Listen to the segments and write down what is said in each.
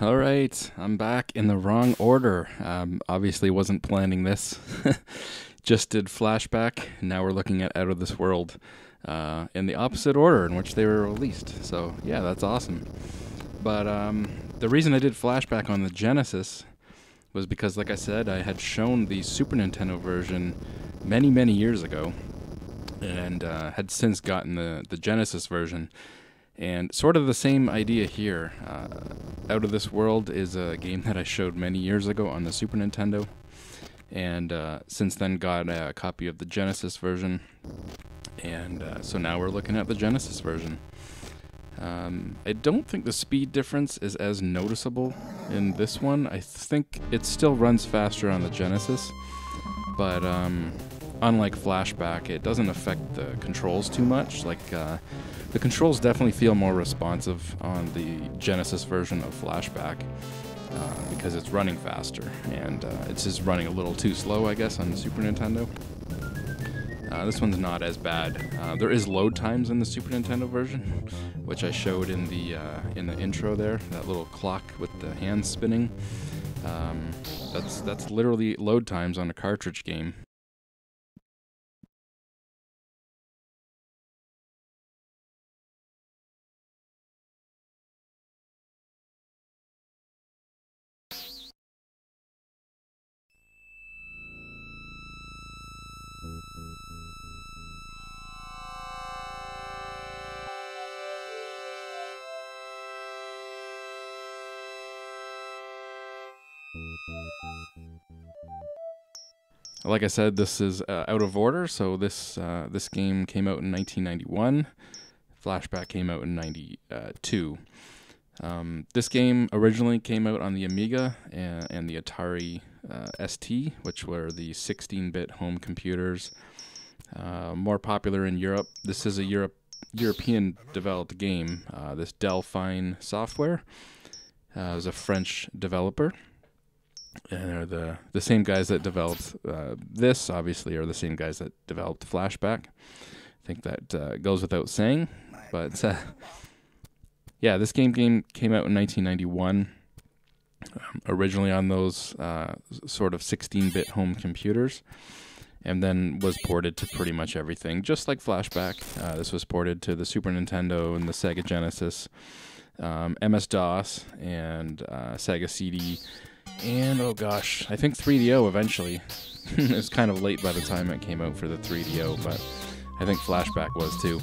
All right, I'm back in the wrong order. Obviously wasn't planning this. Just did Flashback. Now we're looking at Out of This World in the opposite order in which they were released. So yeah, that's awesome. But the reason I did Flashback on the Genesis was because, like I said, I had shown the Super Nintendo version many, many years ago, and had since gotten the Genesis version. And sort of the same idea here. Out of This World is a game that I showed many years ago on the Super Nintendo, and since then got a copy of the Genesis version, and so now we're looking at the Genesis version. I don't think the speed difference is as noticeable in this one. I think it still runs faster on the Genesis, but unlike Flashback, it doesn't affect the controls too much. Like, the controls definitely feel more responsive on the Genesis version of Flashback because it's running faster, and it's just running a little too slow, I guess, on the Super Nintendo. This one's not as bad. There is load times in the Super Nintendo version, which I showed in the intro there. That little clock with the hands spinning. That's literally load times on a cartridge game. Like I said, this is out of order, so this game came out in 1991. Flashback came out in 92. This game originally came out on the Amiga and the Atari ST, which were the 16-bit home computers. More popular in Europe. This is a European-developed game. This Delphine Software is a French developer. And they're the same guys that developed this, obviously, are the same guys that developed Flashback. I think that goes without saying. But, yeah, this game came out in 1991, originally on those sort of 16-bit home computers, and then was ported to pretty much everything, just like Flashback. This was ported to the Super Nintendo and the Sega Genesis, MS-DOS, and Sega CD, and, oh gosh, I think 3DO eventually. It was kind of late by the time it came out for the 3DO, but I think Flashback was too.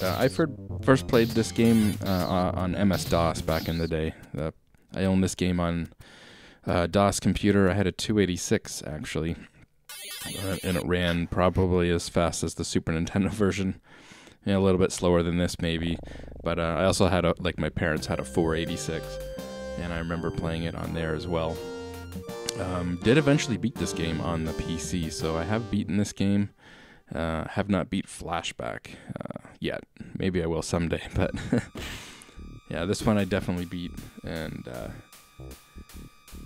I first played this game on MS-DOS back in the day. I owned this game on DOS computer. I had a 286 actually, and it ran probably as fast as the Super Nintendo version. A little bit slower than this maybe, but I also had my parents had a 486, and I remember playing it on there as well. Did eventually beat this game on the PC, so I have beaten this game. Have not beat Flashback yet. Maybe I will someday, but yeah, this one I definitely beat, and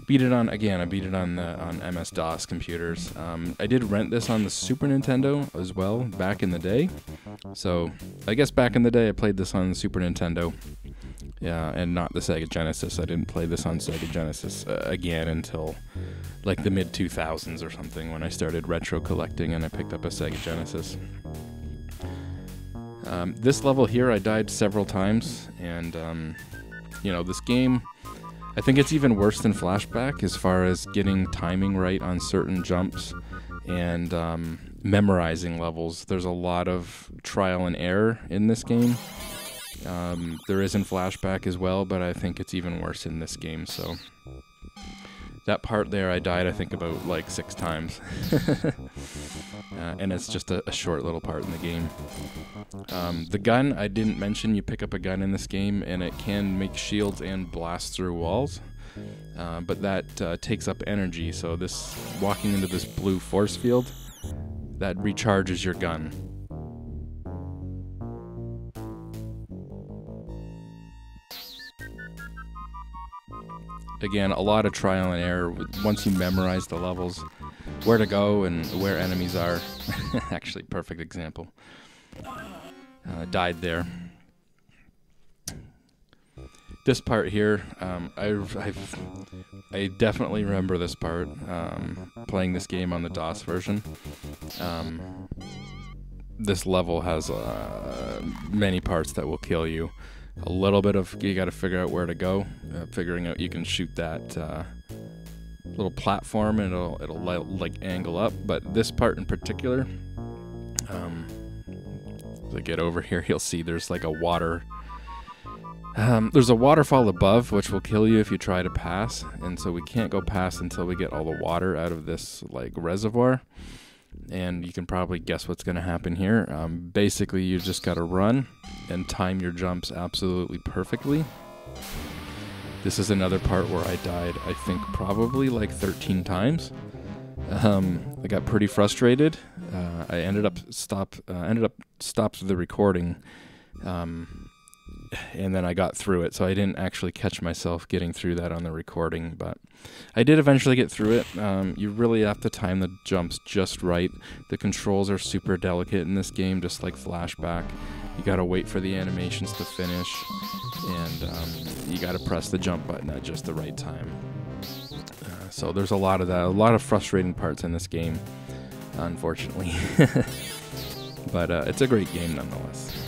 beat it on, again, I beat it on MS-DOS computers. I did rent this on the Super Nintendo as well back in the day. So I guess back in the day I played this on the Super Nintendo. Yeah, and not the Sega Genesis. I didn't play this on Sega Genesis again until like the mid-2000s or something, when I started retro collecting and I picked up a Sega Genesis. This level here I died several times, and this game, I think it's even worse than Flashback as far as getting timing right on certain jumps and memorizing levels. There's a lot of trial and error in this game. There is in Flashback as well, but I think it's even worse in this game. So that part there, I died I think about like 6 times. And it's just a short little part in the game. The gun, I didn't mention, you pick up a gun in this game and it can make shields and blast through walls. But that takes up energy, so this walking into this blue force field, that recharges your gun. Again, a lot of trial and error. Once you memorize the levels, where to go and where enemies are. Actually, perfect example. Died there. This part here, I definitely remember this part, playing this game on the DOS version. This level has many parts that will kill you. A little bit of, you got to figure out where to go. Figuring out you can shoot that little platform and it'll like angle up. But this part in particular, as I get over here, you'll see there's like a water. There's a waterfall above, which will kill you if you try to pass, and so we can't go past until we get all the water out of this like reservoir. And you can probably guess what's going to happen here. Basically, you just got to run and time your jumps absolutely perfectly. This is another part where I died, I think, probably like 13 times. I got pretty frustrated. I ended up stopped the recording, and then I got through it. So I didn't actually catch myself getting through that on the recording, but I did eventually get through it. You really have to time the jumps just right. The controls are super delicate in this game, just like Flashback. You gotta wait for the animations to finish, and you gotta press the jump button at just the right time. So there's a lot of that, a lot of frustrating parts in this game, unfortunately. But it's a great game nonetheless.